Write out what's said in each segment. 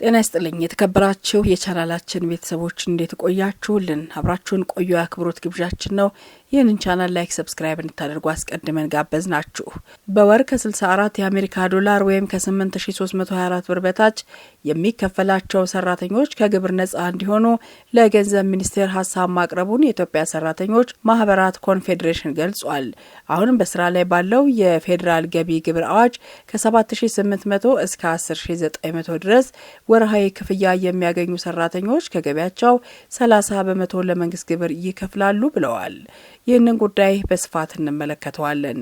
ጤና ይስጥልኝ የተከበራችሁ የቻናላችን ቤተሰቦች እንዴት ቆያችሁልን? አብራችሁን ቆዩ አክብሮት ግብዣችን ነው። ይህንን ቻናል ላይክ ሰብስክራይብ እንድታደርጉ አስቀድመን ጋበዝናችሁ። በወር ከ64 የአሜሪካ ዶላር ወይም ከ8324 ብር በታች የሚከፈላቸው ሰራተኞች ከግብር ነጻ እንዲሆኑ ለገንዘብ ሚኒስቴር ሀሳብ ማቅረቡን የኢትዮጵያ ሰራተኞች ማህበራት ኮንፌዴሬሽን ገልጿል። አሁንም በስራ ላይ ባለው የፌዴራል ገቢ ግብር አዋጅ ከ7800 እስከ 10900 ድረስ ወርሃዊ ክፍያ የሚያገኙ ሰራተኞች ከገቢያቸው 30 በመቶ ለመንግስት ግብር ይከፍላሉ ብለዋል። ይህንን ጉዳይ በስፋት እንመለከተዋለን።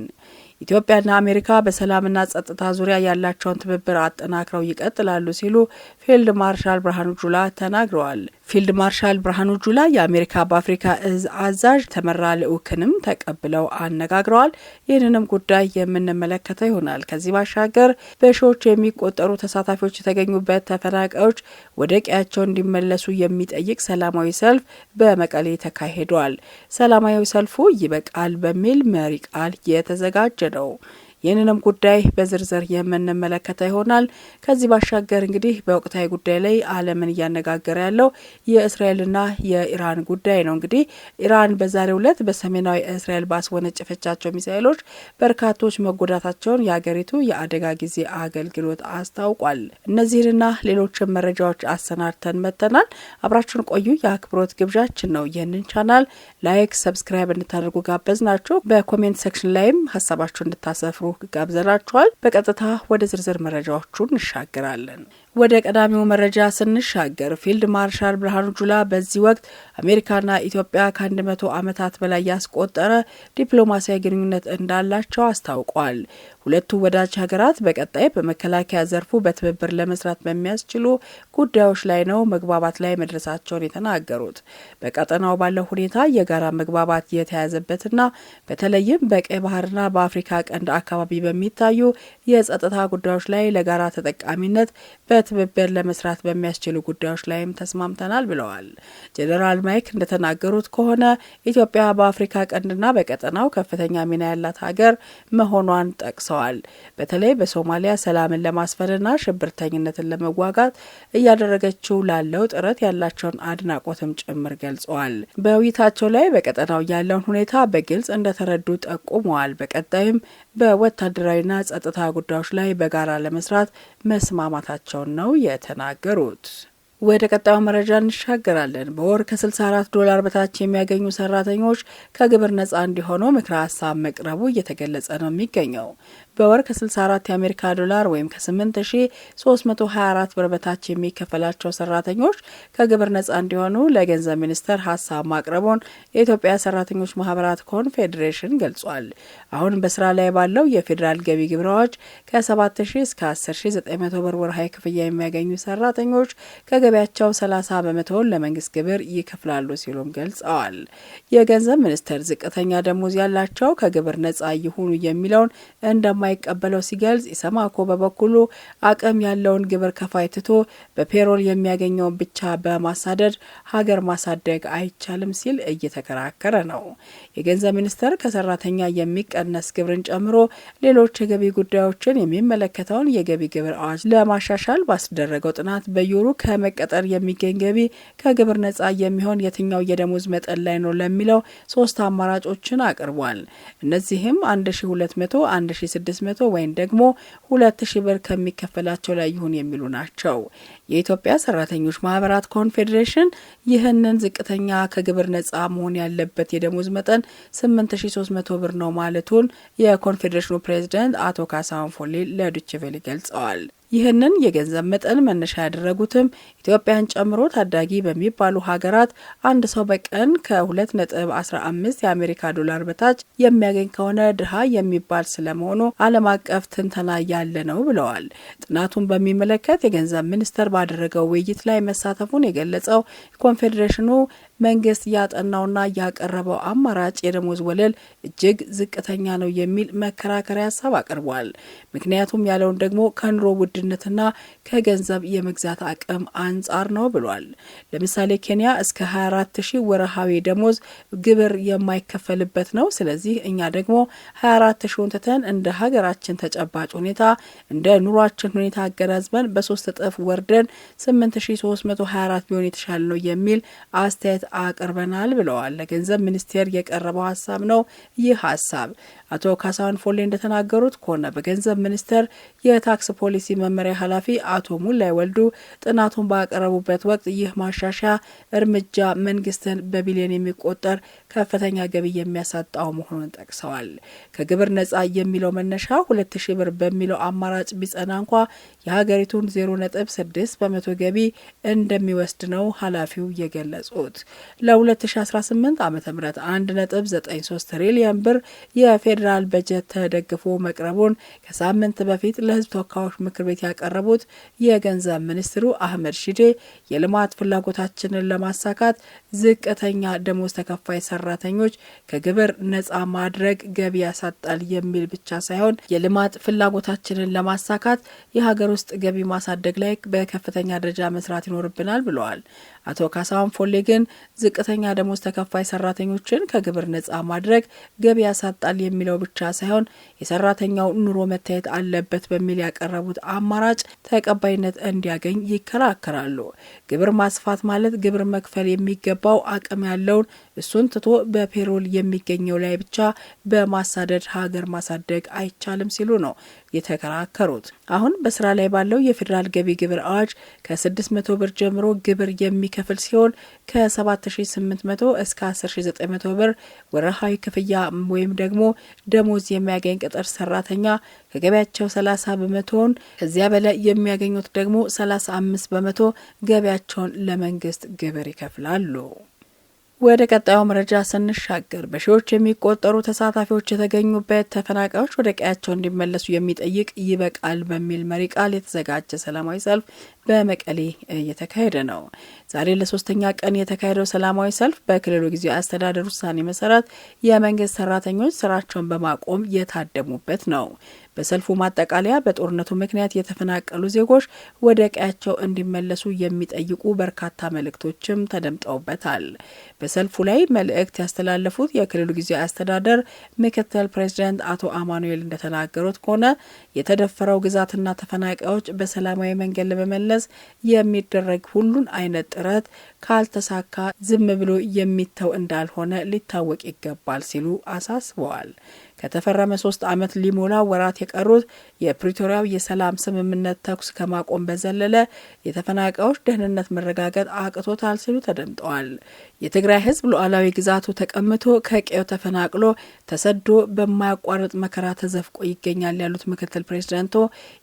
ኢትዮጵያና አሜሪካ በሰላምና ጸጥታ ዙሪያ ያላቸውን ትብብር አጠናክረው ይቀጥላሉ ሲሉ ፊልድ ማርሻል ብርሃኑ ጁላ ተናግረዋል። ፊልድ ማርሻል ብርሃኑ ጁላ የአሜሪካ በአፍሪካ እዝ አዛዥ ተመራ ልዑክንም ተቀብለው አነጋግረዋል። ይህንንም ጉዳይ የምንመለከተው ይሆናል። ከዚህ ባሻገር በሺዎች የሚቆጠሩ ተሳታፊዎች የተገኙበት ተፈናቃዮች ወደ ቀያቸው እንዲመለሱ የሚጠይቅ ሰላማዊ ሰልፍ በመቀሌ ተካሂዷል። ሰላማዊ ሰልፉ ይበቃል በሚል መሪ ቃል የተዘጋጀ ነው። ይህንንም ጉዳይ በዝርዝር የምንመለከተው ይሆናል። ከዚህ ባሻገር እንግዲህ በወቅታዊ ጉዳይ ላይ ዓለምን እያነጋገረ ያለው የእስራኤልና የኢራን ጉዳይ ነው። እንግዲህ ኢራን በዛሬው ዕለት በሰሜናዊ እስራኤል ባስወነጨፈቻቸው ሚሳኤሎች በርካቶች መጎዳታቸውን የሀገሪቱ የአደጋ ጊዜ አገልግሎት አስታውቋል። እነዚህንና ሌሎችን መረጃዎች አሰናድተን መጥተናል። አብራችሁን ቆዩ የአክብሮት ግብዣችን ነው። ይህንን ቻናል ላይክ ሰብስክራይብ እንድታደርጉ ጋበዝናችሁ። በኮሜንት ሴክሽን ላይም ሀሳባችሁ እንድታሰፍሩ ጋብዘናችኋል። በቀጥታ ወደ ዝርዝር መረጃዎቹ እንሻገራለን። ወደ ቀዳሚው መረጃ ስንሻገር ፊልድ ማርሻል ብርሃኑ ጁላ በዚህ ወቅት አሜሪካና ኢትዮጵያ ከ100 ዓመታት በላይ ያስቆጠረ ዲፕሎማሲያዊ ግንኙነት እንዳላቸው አስታውቋል። ሁለቱ ወዳጅ ሀገራት በቀጣይ በመከላከያ ዘርፉ በትብብር ለመስራት በሚያስችሉ ጉዳዮች ላይ ነው መግባባት ላይ መድረሳቸውን የተናገሩት። በቀጠናው ባለው ሁኔታ የጋራ መግባባት የተያዘበትና በተለይም በቀይ ባህርና በአፍሪካ ቀንድ አካባቢ በሚታዩ የጸጥታ ጉዳዮች ላይ ለጋራ ተጠቃሚነት በትብብር ለመስራት በሚያስችሉ ጉዳዮች ላይም ተስማምተናል ብለዋል። ጄኔራል ማይክ እንደተናገሩት ከሆነ ኢትዮጵያ በአፍሪካ ቀንድና በቀጠናው ከፍተኛ ሚና ያላት ሀገር መሆኗን ጠቅሰዋል። በተለይ በሶማሊያ ሰላምን ለማስፈንና ሽብርተኝነትን ለመዋጋት እያደረገችው ላለው ጥረት ያላቸውን አድናቆትም ጭምር ገልጸዋል። በውይይታቸው ላይ በቀጠናው ያለውን ሁኔታ በግልጽ እንደተረዱ ጠቁመዋል። በቀጣይም በወታደራዊና ጸጥታ ጉዳዮች ላይ በጋራ ለመስራት መስማማታቸውን ነው የተናገሩት። ወደ ቀጣዩ መረጃ እንሻገራለን። በወር ከ64 በታች የሚያገኙ ሰራተኞች ከግብር ነጻ እንዲሆኑ ምክረ ሀሳብ መቅረቡ እየተገለጸ ነው የሚገኘው። በወር ከ64 የአሜሪካ ዶላር ወይም ከ8324 ብር በታች የሚከፈላቸው ሰራተኞች ከግብር ነጻ እንዲሆኑ ለገንዘብ ሚኒስቴር ሀሳብ ማቅረቡን የኢትዮጵያ ሰራተኞች ማህበራት ኮንፌዴሬሽን ገልጿል። አሁን በስራ ላይ ባለው የፌዴራል ገቢ ግብር አዋጅ ከ7000 እስከ 10900 ብር ወርሃዊ ክፍያ የሚያገኙ ሰራተኞች ከገቢያቸው 30 በመቶውን ለመንግስት ግብር ይከፍላሉ ሲሉም ገልጸዋል። የገንዘብ ሚኒስቴር ዝቅተኛ ደሞዝ ያላቸው ከግብር ነጻ ይሁኑ የሚለውን እንደማይቀበለው ሲገልጽ፣ ኢሰማኮ በበኩሉ አቅም ያለውን ግብር ከፋይ ትቶ በፔሮል የሚያገኘውን ብቻ በማሳደድ ሀገር ማሳደግ አይቻልም ሲል እየተከራከረ ነው። የገንዘብ ሚኒስቴር ከሰራተኛ የሚቀነስ ግብርን ጨምሮ ሌሎች የገቢ ጉዳዮችን የሚመለከተውን የገቢ ግብር አዋጅ ለማሻሻል ባስደረገው ጥናት በዩሮ ከመቀጠር የሚገኝ ገቢ ከግብር ነጻ የሚሆን የትኛው የደሞዝ መጠን ላይ ነው ለሚለው 3 አማራጮችን አቅርቧል። እነዚህም 1200፣ 1600 ወይም ደግሞ 2000 ብር ከሚከፈላቸው ላይ ይሁን የሚሉ ናቸው። የኢትዮጵያ ሰራተኞች ማህበራት ኮንፌዴሬሽን ይህንን ዝቅተኛ ከግብር ነጻ መሆን ያለበት የደሞዝ መጠን 8300 ብር ነው ማለቱን የኮንፌዴሬሽኑ ፕሬዝዳንት አቶ ካሳሁን ፎሌ ለዶይቼ ቬለ ገልጸዋል። ይህንን የገንዘብ መጠን መነሻ ያደረጉትም ኢትዮጵያን ጨምሮ ታዳጊ በሚባሉ ሀገራት አንድ ሰው በቀን ከ2.15 የአሜሪካ ዶላር በታች የሚያገኝ ከሆነ ድሃ የሚባል ስለመሆኑ ዓለም አቀፍ ትንተና ያለ ነው ብለዋል። ጥናቱን በሚመለከት የገንዘብ ሚኒስቴር ባደረገው ውይይት ላይ መሳተፉን የገለጸው ኮንፌዴሬሽኑ መንግስት ያጠናውና ያቀረበው አማራጭ የደሞዝ ወለል እጅግ ዝቅተኛ ነው የሚል መከራከሪያ ሀሳብ አቅርቧል። ምክንያቱም ያለውን ደግሞ ከኑሮ ውድነትና ከገንዘብ የመግዛት አቅም አንጻር ነው ብሏል። ለምሳሌ ኬንያ እስከ 24000 ወርሃዊ ደሞዝ ግብር የማይከፈልበት ነው። ስለዚህ እኛ ደግሞ 24000ን ትተን እንደ ሀገራችን ተጨባጭ ሁኔታ እንደ ኑሯችን ሁኔታ አገናዝበን በ3 እጥፍ ወርደን 8324 ቢሆን የተሻለ ነው የሚል አስተያየት አቅርበናል ብለዋል። ለገንዘብ ሚኒስቴር የቀረበው ሀሳብ ነው። ይህ ሀሳብ አቶ ካሳሁን ፎሌ እንደተናገሩት ከሆነ በገንዘብ ሚኒስቴር የታክስ ፖሊሲ መመሪያ ኃላፊ አቶ ሙላይ ወልዱ ጥናቱን ባቀረቡበት ወቅት ይህ ማሻሻያ እርምጃ መንግስትን በቢሊዮን የሚቆጠር ከፍተኛ ገቢ የሚያሳጣው መሆኑን ጠቅሰዋል። ከግብር ነጻ የሚለው መነሻ 2000 ብር በሚለው አማራጭ ቢጸና እንኳ የሀገሪቱን 0.6% ገቢ እንደሚወስድ ነው ኃላፊው የገለጹት። ለ2018 ዓ.ም 1.93 ትሪሊዮን ብር የፌዴራል በጀት ተደግፎ መቅረቡን ከሳምንት በፊት ለሕዝብ ተወካዮች ምክር ቤት ያቀረቡት የገንዘብ ሚኒስትሩ አህመድ ሺዴ የልማት ፍላጎታችንን ለማሳካት ዝቅተኛ ደሞዝ ተከፋይ ሰራተኞች ከግብር ነጻ ማድረግ ገቢ ያሳጣል የሚል ብቻ ሳይሆን የልማት ፍላጎታችንን ለማሳካት የሀገር ውስጥ ገቢ ማሳደግ ላይ በከፍተኛ ደረጃ መስራት ይኖርብናል ብለዋል። አቶ ካሳሁን ፎሌ ግን ዝቅተኛ ደሞዝ ተከፋይ ሰራተኞችን ከግብር ነጻ ማድረግ ገቢ ያሳጣል የሚለው ብቻ ሳይሆን የሰራተኛው ኑሮ መታየት አለበት በሚል ያቀረቡት አማራጭ ተቀባይነት እንዲያገኝ ይከራከራሉ። ግብር ማስፋት ማለት ግብር መክፈል የሚገባው አቅም ያለውን እሱን ትቶ በፔሮል የሚገኘው ላይ ብቻ በማሳደድ ሀገር ማሳደግ አይቻልም ሲሉ ነው የተከራከሩት። አሁን በስራ ላይ ባለው የፌዴራል ገቢ ግብር አዋጅ ከ600 ብር ጀምሮ ግብር የሚከፍል ሲሆን ከ7800 እስከ 10900 ብር ወርሃዊ ክፍያ ወይም ደግሞ ደሞዝ የሚያገኝ ቅጥር ሰራተኛ ከገቢያቸው 30 በመቶውን ከዚያ በላይ የሚያገኙት ደግሞ 35 በመቶ ገቢያቸውን ለመንግስት ግብር ይከፍላሉ። ወደ ቀጣዩ መረጃ ስንሻገር በሺዎች የሚቆጠሩ ተሳታፊዎች የተገኙበት ተፈናቃዮች ወደ ቀያቸው እንዲመለሱ የሚጠይቅ ይበቃል በሚል መሪ ቃል የተዘጋጀ ሰላማዊ ሰልፍ በመቀሌ እየተካሄደ ነው። ዛሬ ለሶስተኛ ቀን የተካሄደው ሰላማዊ ሰልፍ በክልሉ ጊዜያዊ አስተዳደር ውሳኔ መሰረት የመንግስት ሰራተኞች ስራቸውን በማቆም የታደሙበት ነው። በሰልፉ ማጠቃለያ በጦርነቱ ምክንያት የተፈናቀሉ ዜጎች ወደ ቀያቸው እንዲመለሱ የሚጠይቁ በርካታ መልእክቶችም ተደምጠውበታል። በሰልፉ ላይ መልእክት ያስተላለፉት የክልሉ ጊዜያዊ አስተዳደር ምክትል ፕሬዚዳንት አቶ አማኑኤል እንደተናገሩት ከሆነ የተደፈረው ግዛትና ተፈናቃዮች በሰላማዊ መንገድ ለመመለስ የሚደረግ ሁሉን አይነት ጥረት ካልተሳካ ዝም ብሎ የሚተው እንዳልሆነ ሊታወቅ ይገባል ሲሉ አሳስበዋል። ከተፈረመ 3 ዓመት ሊሞላ ወራት የቀሩት የፕሪቶሪያው የሰላም ስምምነት ተኩስ ከማቆም በዘለለ የተፈናቃዮች ደህንነት መረጋገጥ አቅቶታል ሲሉ ተደምጠዋል። የትግራይ ሕዝብ ሉዓላዊ ግዛቱ ተቀምቶ ከቀዬው ተፈናቅሎ ተሰዶ በማያቋርጥ መከራ ተዘፍቆ ይገኛል ያሉት ምክትል ፕሬዚዳንቱ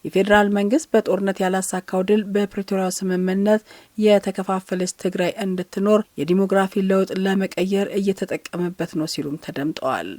የፌዴራል መንግስት በጦርነት ያላሳካው ድል በፕሪቶሪያው ስምምነት የተከፋፈለች ትግራይ እንድትኖር የዲሞግራፊ ለውጥ ለመቀየር እየተጠቀመበት ነው ሲሉም ተደምጠዋል።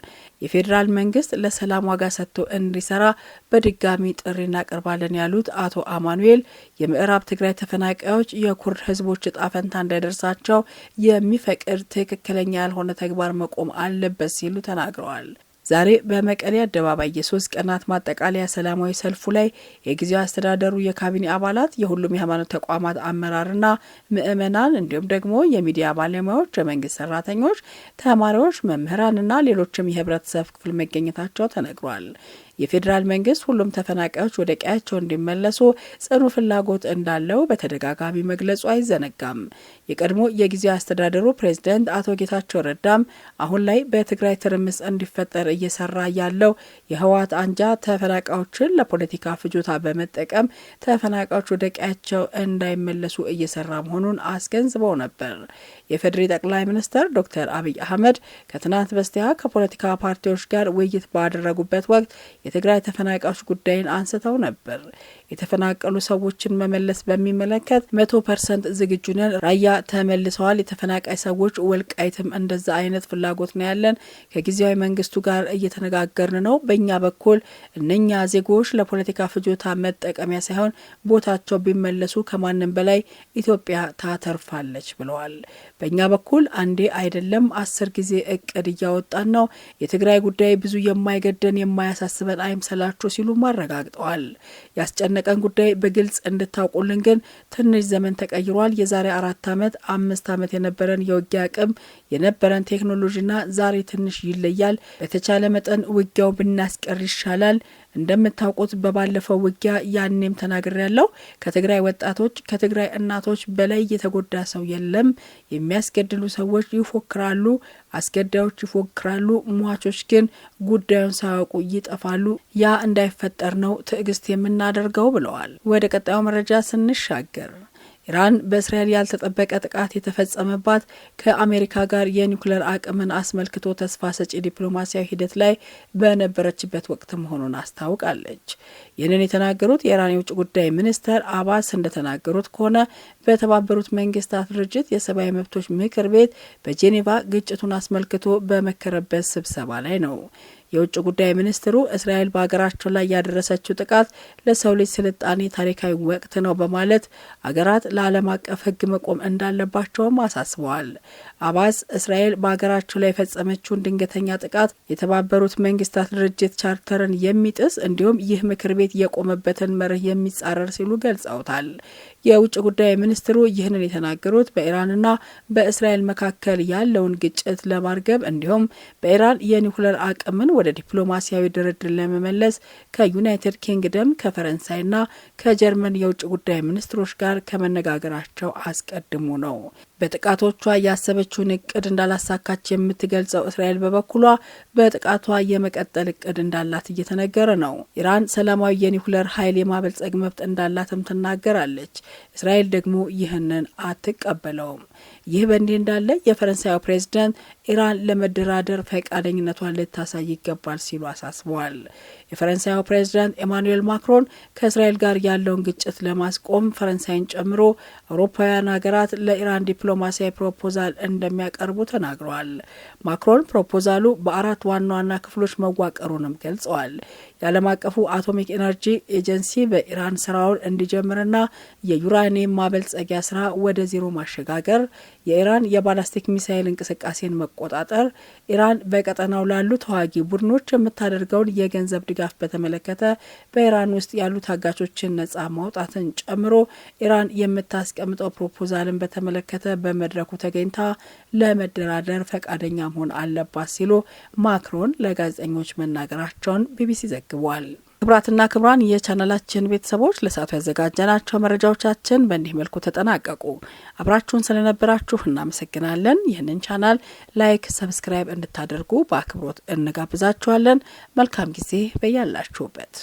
የፌዴራል መንግስት ለሰላም ዋጋ ሰጥቶ እንዲሰራ በድጋሚ ጥሪ እናቀርባለን ያሉት አቶ አማኑኤል የምዕራብ ትግራይ ተፈናቃዮች የኩርድ ህዝቦች እጣ ፈንታ እንዳይደርሳቸው የሚፈቅድ ትክክለኛ ያልሆነ ተግባር መቆም አለበት ሲሉ ተናግረዋል። ዛሬ በመቀሌ አደባባይ የ3 ቀናት ማጠቃለያ ሰላማዊ ሰልፉ ላይ የጊዜያዊ አስተዳደሩ የካቢኔ አባላት፣ የሁሉም የሃይማኖት ተቋማት አመራርና ምእመናን እንዲሁም ደግሞ የሚዲያ ባለሙያዎች፣ የመንግስት ሰራተኞች፣ ተማሪዎች፣ መምህራንና ሌሎችም የህብረተሰብ ክፍል መገኘታቸው ተነግሯል። የፌዴራል መንግስት ሁሉም ተፈናቃዮች ወደ ቀያቸው እንዲመለሱ ጽኑ ፍላጎት እንዳለው በተደጋጋሚ መግለጹ አይዘነጋም። የቀድሞ የጊዜያዊ አስተዳደሩ ፕሬዝዳንት አቶ ጌታቸው ረዳም አሁን ላይ በትግራይ ትርምስ እንዲፈጠር እየሰራ ያለው የህወሓት አንጃ ተፈናቃዮችን ለፖለቲካ ፍጆታ በመጠቀም ተፈናቃዮች ወደ ቀያቸው እንዳይመለሱ እየሰራ መሆኑን አስገንዝበው ነበር። የፌዴሪ ጠቅላይ ሚኒስትር ዶክተር አብይ አህመድ ከትናንት በስቲያ ከፖለቲካ ፓርቲዎች ጋር ውይይት ባደረጉበት ወቅት የትግራይ ተፈናቃዮች ጉዳይን አንስተው ነበር። የተፈናቀሉ ሰዎችን መመለስ በሚመለከት 100% ዝግጁ ነን። ራያ ተመልሰዋል። የተፈናቃይ ሰዎች ወልቃይትም እንደዛ አይነት ፍላጎት ነው ያለን። ከጊዜያዊ መንግስቱ ጋር እየተነጋገርን ነው። በእኛ በኩል እነኛ ዜጎች ለፖለቲካ ፍጆታ መጠቀሚያ ሳይሆን ቦታቸው ቢመለሱ ከማንም በላይ ኢትዮጵያ ታተርፋለች ብለዋል። በእኛ በኩል አንዴ አይደለም 10 ጊዜ እቅድ እያወጣን ነው። የትግራይ ጉዳይ ብዙ የማይገደን የማያሳስበን አይምሰላችሁ ሲሉ ማረጋግጠዋል። ያስጨነቀን ጉዳይ በግልጽ እንድታውቁልን ግን ትንሽ ዘመን ተቀይሯል። የዛሬ 4 ዓመት 5 ዓመት የነበረን የውጊያ አቅም የነበረን ቴክኖሎጂና ዛሬ ትንሽ ይለያል። በተቻለ መጠን ውጊያው ብናስቀር ይሻላል። እንደምታውቁት በባለፈው ውጊያ ያኔም ተናግሬያለሁ። ከትግራይ ወጣቶች ከትግራይ እናቶች በላይ የተጎዳ ሰው የለም። የሚያስገድሉ ሰዎች ይፎክራሉ፣ አስገዳዮች ይፎክራሉ፣ ሟቾች ግን ጉዳዩን ሳያውቁ ይጠፋሉ። ያ እንዳይፈጠር ነው ትዕግስት የምናደርገው ብለዋል። ወደ ቀጣዩ መረጃ ስንሻገር ኢራን በእስራኤል ያልተጠበቀ ጥቃት የተፈጸመባት ከአሜሪካ ጋር የኒውክሌር አቅምን አስመልክቶ ተስፋ ሰጪ ዲፕሎማሲያዊ ሂደት ላይ በነበረችበት ወቅት መሆኑን አስታውቃለች። ይህንን የተናገሩት የኢራን የውጭ ጉዳይ ሚኒስተር አባስ እንደተናገሩት ከሆነ በተባበሩት መንግስታት ድርጅት የሰብአዊ መብቶች ምክር ቤት በጄኔቫ ግጭቱን አስመልክቶ በመከረበት ስብሰባ ላይ ነው። የውጭ ጉዳይ ሚኒስትሩ እስራኤል በሀገራቸው ላይ ያደረሰችው ጥቃት ለሰው ልጅ ስልጣኔ ታሪካዊ ወቅት ነው በማለት አገራት ለዓለም አቀፍ ሕግ መቆም እንዳለባቸውም አሳስበዋል። አባስ እስራኤል በሀገራቸው ላይ የፈጸመችውን ድንገተኛ ጥቃት የተባበሩት መንግስታት ድርጅት ቻርተርን የሚጥስ እንዲሁም ይህ ምክር ቤት የቆመበትን መርህ የሚጻረር ሲሉ ገልጸውታል። የውጭ ጉዳይ ሚኒስትሩ ይህንን የተናገሩት በኢራንና በእስራኤል መካከል ያለውን ግጭት ለማርገብ እንዲሁም በኢራን የኒውክሌር አቅምን ወደ ዲፕሎማሲያዊ ድርድር ለመመለስ ከዩናይትድ ኪንግደም ከፈረንሳይና ከጀርመን የውጭ ጉዳይ ሚኒስትሮች ጋር ከመነጋገራቸው አስቀድሞ ነው። በጥቃቶቿ ያሰበችውን እቅድ እንዳላሳካች የምትገልጸው እስራኤል በበኩሏ በጥቃቷ የመቀጠል እቅድ እንዳላት እየተነገረ ነው። ኢራን ሰላማዊ የኒውክሌር ኃይል የማበልጸግ መብት እንዳላትም ትናገራለች። እስራኤል ደግሞ ይህንን አትቀበለውም። ይህ በእንዲህ እንዳለ የፈረንሳዩ ፕሬዝዳንት ኢራን ለመደራደር ፈቃደኝነቷን ልታሳይ ይገባል ሲሉ አሳስበዋል። የፈረንሳዩ ፕሬዝዳንት ኤማኑኤል ማክሮን ከእስራኤል ጋር ያለውን ግጭት ለማስቆም ፈረንሳይን ጨምሮ አውሮፓውያን ሀገራት ለኢራን ዲፕሎማሲያዊ ፕሮፖዛል እንደሚያቀርቡ ተናግረዋል። ማክሮን ፕሮፖዛሉ በ4 ዋና ዋና ክፍሎች መዋቀሩንም ገልጸዋል። የዓለም አቀፉ አቶሚክ ኤነርጂ ኤጀንሲ በኢራን ስራውን እንዲጀምርና የዩራኒየም ማበልጸጊያ ስራ ወደ ዜሮ ማሸጋገር፣ የኢራን የባላስቲክ ሚሳይል እንቅስቃሴን መቆጣጠር፣ ኢራን በቀጠናው ላሉ ተዋጊ ቡድኖች የምታደርገውን የገንዘብ ድጋፍ በተመለከተ በኢራን ውስጥ ያሉ ታጋቾችን ነጻ ማውጣትን ጨምሮ ኢራን የምታስቀምጠው ፕሮፖዛልን በተመለከተ በመድረኩ ተገኝታ ለመደራደር ፈቃደኛ መሆን አለባት ሲሉ ማክሮን ለጋዜጠኞች መናገራቸውን ቢቢሲ ዘግቧል። ክቡራትና ክቡራን የቻናላችን ቤተሰቦች ለሰዓቱ ያዘጋጀናቸው መረጃዎቻችን በእንዲህ መልኩ ተጠናቀቁ። አብራችሁን ስለነበራችሁ እናመሰግናለን። ይህንን ቻናል ላይክ፣ ሰብስክራይብ እንድታደርጉ በአክብሮት እንጋብዛችኋለን። መልካም ጊዜ በያላችሁበት።